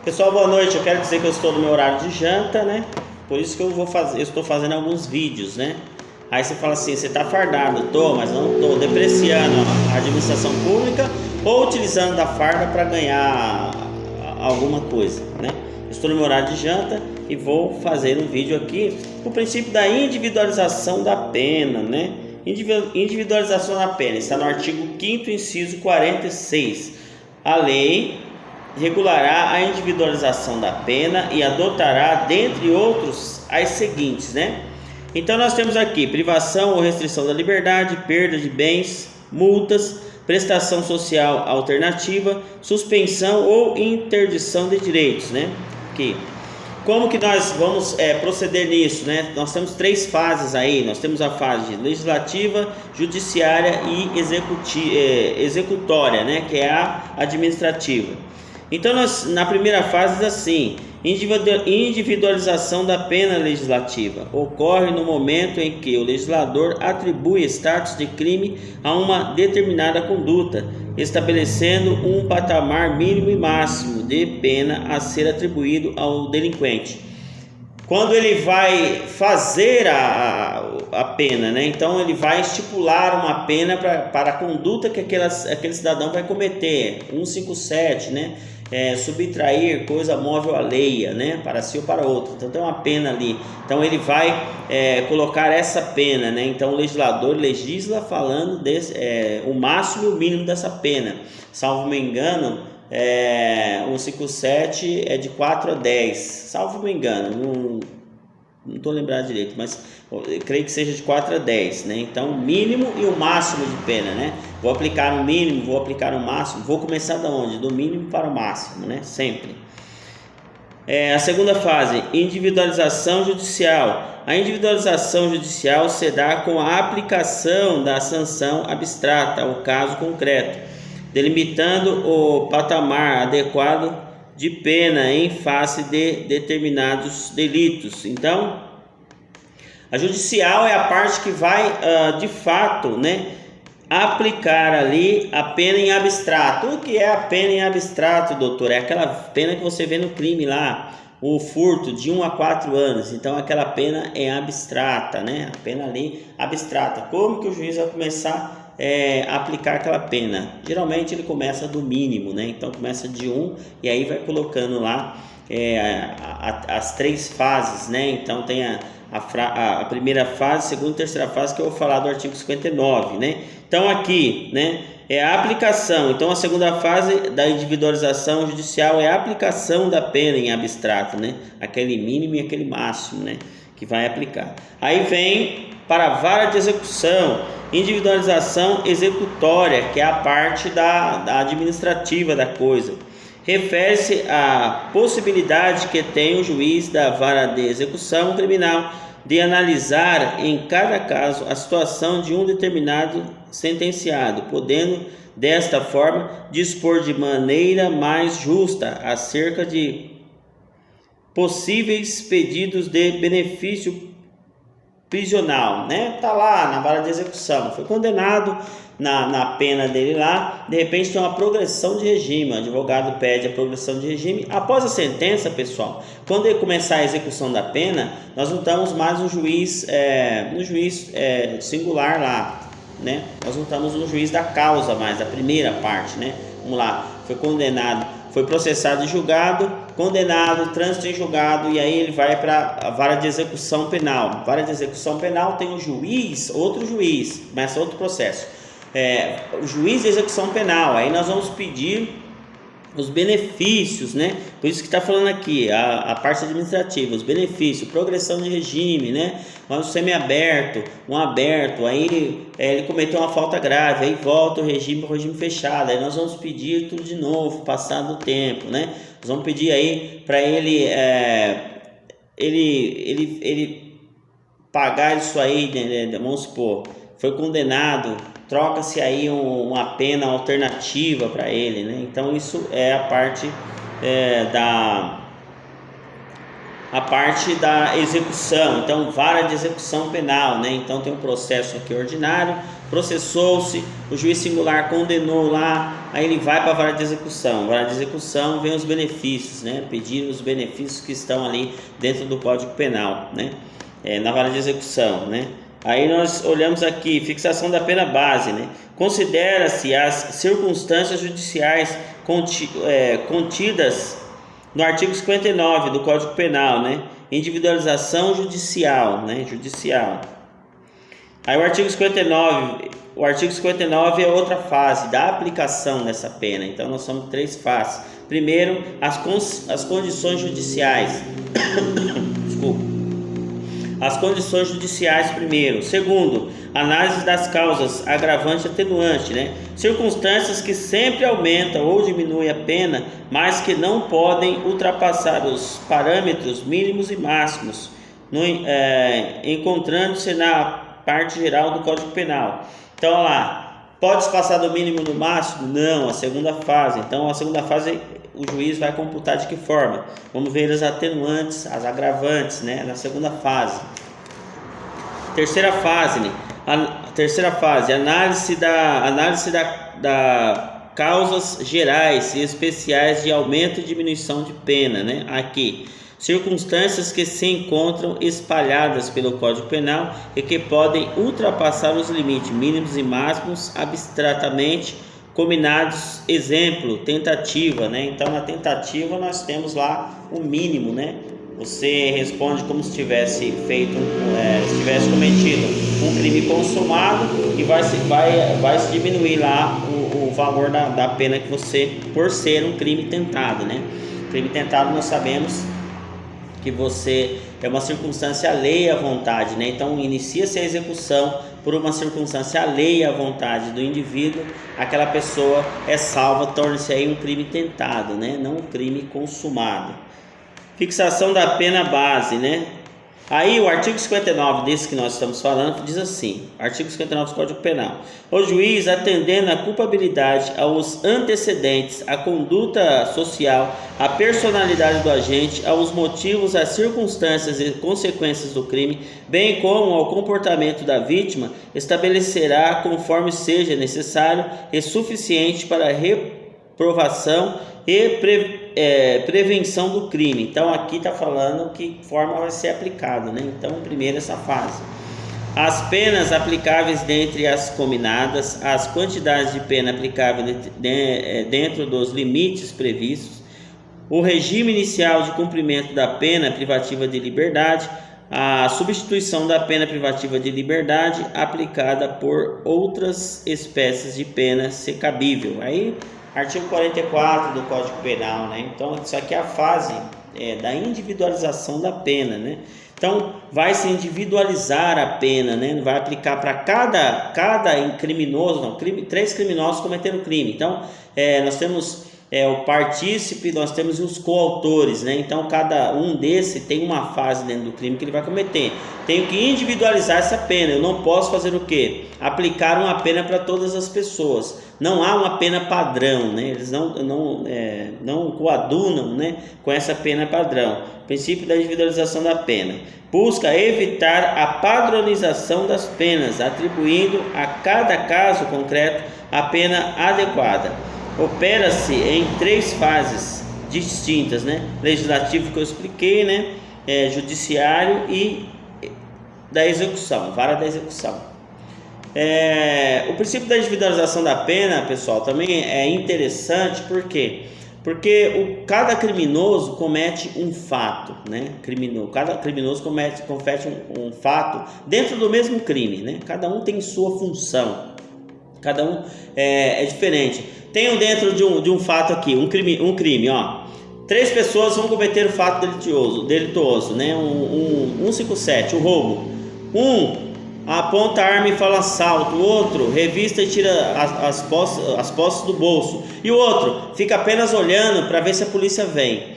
Pessoal, boa noite. Eu quero dizer que eu estou no meu horário de janta, né? Por isso que eu estou fazendo alguns vídeos, né? Aí você fala assim, você está fardado? Tô, mas não estou depreciando a administração pública ou utilizando da farda para ganhar alguma coisa, né? Eu estou no meu horário de janta e vou fazer um vídeo aqui, o princípio da individualização da pena, né? Individualização da pena está no artigo 5º, inciso 46. A lei regulará a individualização da pena e adotará, dentre outros, as seguintes, né? Então nós temos aqui privação ou restrição da liberdade, perda de bens, multas, prestação social alternativa, suspensão ou interdição de direitos, né? Aqui. Como que nós vamos proceder nisso, né? Nós temos 3 fases aí. Nós temos a fase legislativa, judiciária e executória, né? Que é a administrativa. Então, na primeira fase diz assim: individualização da pena legislativa ocorre no momento em que o legislador atribui status de crime a uma determinada conduta, estabelecendo um patamar mínimo e máximo de pena a ser atribuído ao delinquente. Quando ele vai fazer a pena, né? Então ele vai estipular uma pena para a conduta que aquele cidadão vai cometer. 157, né? Subtrair coisa móvel alheia, né? Para si ou para outro. Então tem uma pena ali. Então ele vai colocar essa pena, né? Então o legislador legisla falando o máximo e o mínimo dessa pena. Salvo me engano, 157 é de 4 a 10, salvo me engano, não estou lembrado direito, mas eu creio que seja de 4 a 10, né? Então o mínimo e o máximo de pena, né? Vou aplicar o mínimo, vou aplicar o máximo, vou começar de onde? Do mínimo para o máximo, né? Sempre. A segunda fase, individualização judicial. A individualização judicial se dá com a aplicação da sanção abstrata ao caso concreto, delimitando o patamar adequado de pena em face de determinados delitos. Então, a judicial é a parte que vai, de fato, né, aplicar ali a pena em abstrato. O que é a pena em abstrato, doutor? É aquela pena que você vê no crime lá, o furto de 1 a 4 anos. Então, aquela pena é abstrata, né? A pena ali abstrata. Como que o juiz vai começar aplicar aquela pena? Geralmente ele começa do mínimo, né? Então começa de 1 e aí vai colocando lá as 3 fases, né? Então tem a primeira fase, segunda e terceira fase, que eu vou falar do artigo 59, né? Então aqui, né, é a aplicação. Então a segunda fase da individualização judicial é a aplicação da pena em abstrato, né? Aquele mínimo e aquele máximo, né, que vai aplicar. Aí vem para a vara de execução, individualização executória, que é a parte da administrativa da coisa. Refere-se à possibilidade que tem o juiz da vara de execução criminal de analisar em cada caso a situação de um determinado sentenciado, podendo desta forma dispor de maneira mais justa acerca de possíveis pedidos de benefício prisional, né? Tá lá na vara de execução, foi condenado na pena dele lá, de repente tem uma progressão de regime, o advogado pede a progressão de regime. Após a sentença, pessoal, quando ele começar a execução da pena, nós não estamos mais no juiz singular lá, né? Nós não estamos no juiz da causa mais, da primeira parte, né? Vamos lá, foi condenado, foi processado e julgado, condenado, trânsito em julgado, e aí ele vai para a vara de execução penal. Vara de execução penal tem um juiz, outro juiz, começa outro processo. O juiz de execução penal, aí nós vamos pedir os benefícios, né? Por isso que está falando aqui, a parte administrativa, os benefícios, progressão de regime, né? Um semiaberto, um aberto, aí ele cometeu uma falta grave, aí volta o regime para o regime fechado, aí nós vamos pedir tudo de novo, passado o tempo, né? Nós vamos pedir aí para ele pagar isso aí, né? Vamos supor, foi condenado, troca-se aí uma pena alternativa para ele, né? Então isso é a parte da execução. Então vara de execução penal, né? Então tem um processo aqui ordinário, processou-se, o juiz singular condenou lá, aí ele vai para a vara de execução. A vara de execução vem os benefícios, né? Pedir os benefícios que estão ali dentro do Código Penal, né? Na vara de execução, né? Aí nós olhamos aqui, fixação da pena base, né? Considera-se as circunstâncias judiciais contidas no artigo 59 do Código Penal, né? Individualização judicial, né? Judicial. Aí o artigo 59 é outra fase da aplicação dessa pena. Então nós somos 3 fases. Primeiro, as condições judiciais. Desculpa. As condições judiciais primeiro. Segundo, análise das causas agravante e atenuante, né? Circunstâncias que sempre aumentam ou diminuem a pena, mas que não podem ultrapassar os parâmetros mínimos e máximos, encontrando-se na parte geral do Código Penal. Então, olha lá, pode passar do mínimo no máximo? Não, a segunda fase. Então, a segunda fase o juiz vai computar de que forma? Vamos ver as atenuantes, as agravantes, né? Na segunda fase. Terceira fase, né? Análise da causas gerais e especiais de aumento e diminuição de pena, né? Aqui, circunstâncias que se encontram espalhadas pelo Código Penal e que podem ultrapassar os limites mínimos e máximos abstratamente combinados. Exemplo, tentativa, né? Então, na tentativa nós temos lá o mínimo, né? Você responde como se tivesse cometido um crime consumado e vai se diminuir lá o valor da pena que você, por ser um crime tentado, né? Crime tentado nós sabemos que você é uma circunstância alheia à vontade, né? Então inicia-se a execução por uma circunstância alheia à vontade do indivíduo, aquela pessoa é salva, torna-se aí um crime tentado, né? Não um crime consumado. Fixação da pena base, né? Aí o artigo 59 desse que nós estamos falando diz assim, artigo 59 do Código Penal: o juiz, atendendo à culpabilidade, aos antecedentes, à conduta social, à personalidade do agente, aos motivos, às circunstâncias e consequências do crime, bem como ao comportamento da vítima, estabelecerá, conforme seja necessário e suficiente para a reprovação e prevenção do crime. Então aqui está falando que forma vai ser aplicado, né? Então primeiro essa fase. As penas aplicáveis dentre as cominadas, as quantidades de pena aplicáveis dentro dos limites previstos, o regime inicial de cumprimento da pena privativa de liberdade, a substituição da pena privativa de liberdade aplicada por outras espécies de pena, se cabível. Aí artigo 44 do Código Penal, né? Então, isso aqui é a fase da individualização da pena, né? Então, vai se individualizar a pena, né? Vai aplicar para cada criminoso, 3 criminosos cometeram crime. Então, nós temos o partícipe, nós temos os coautores, né? Então, cada um desse tem uma fase dentro do crime que ele vai cometer. Tenho que individualizar essa pena. Eu não posso fazer o quê? Aplicar uma pena para todas as pessoas. Não há uma pena padrão, né? Eles não coadunam, né, com essa pena padrão. Princípio da individualização da pena. Busca evitar a padronização das penas, atribuindo a cada caso concreto a pena adequada. Opera-se em 3 fases distintas, né? Legislativo, que eu expliquei, né? Judiciário e da execução, vara da execução. O princípio da individualização da pena, pessoal, também é interessante. Por quê? Porque cada criminoso comete um fato, né? Cada criminoso comete um fato dentro do mesmo crime, né? Cada um tem sua função, cada um é diferente. Tenho dentro de um fato aqui, um crime, ó. 3 pessoas vão cometer o fato delituoso, né? 157, o roubo. Um aponta a arma e fala assalto, o outro revista e tira as posses do bolso, e o outro fica apenas olhando para ver se a polícia vem.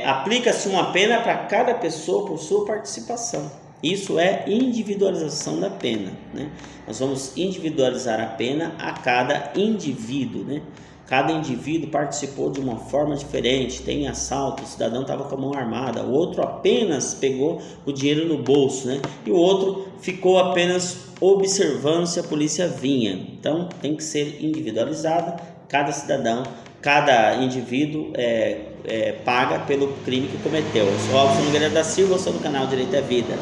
Aplica-se uma pena para cada pessoa por sua participação. Isso é individualização da pena, né? Nós vamos individualizar a pena a cada indivíduo, né? cada indivíduo participou de uma forma diferente. Tem assalto, o cidadão estava com a mão armada, o outro apenas pegou o dinheiro no bolso, né? E o outro ficou apenas observando se a polícia vinha. Então tem que ser individualizada, cada cidadão, cada indivíduo paga pelo crime que cometeu. Eu sou Robson Nogueira da Silva, sou do canal Direito à Vida.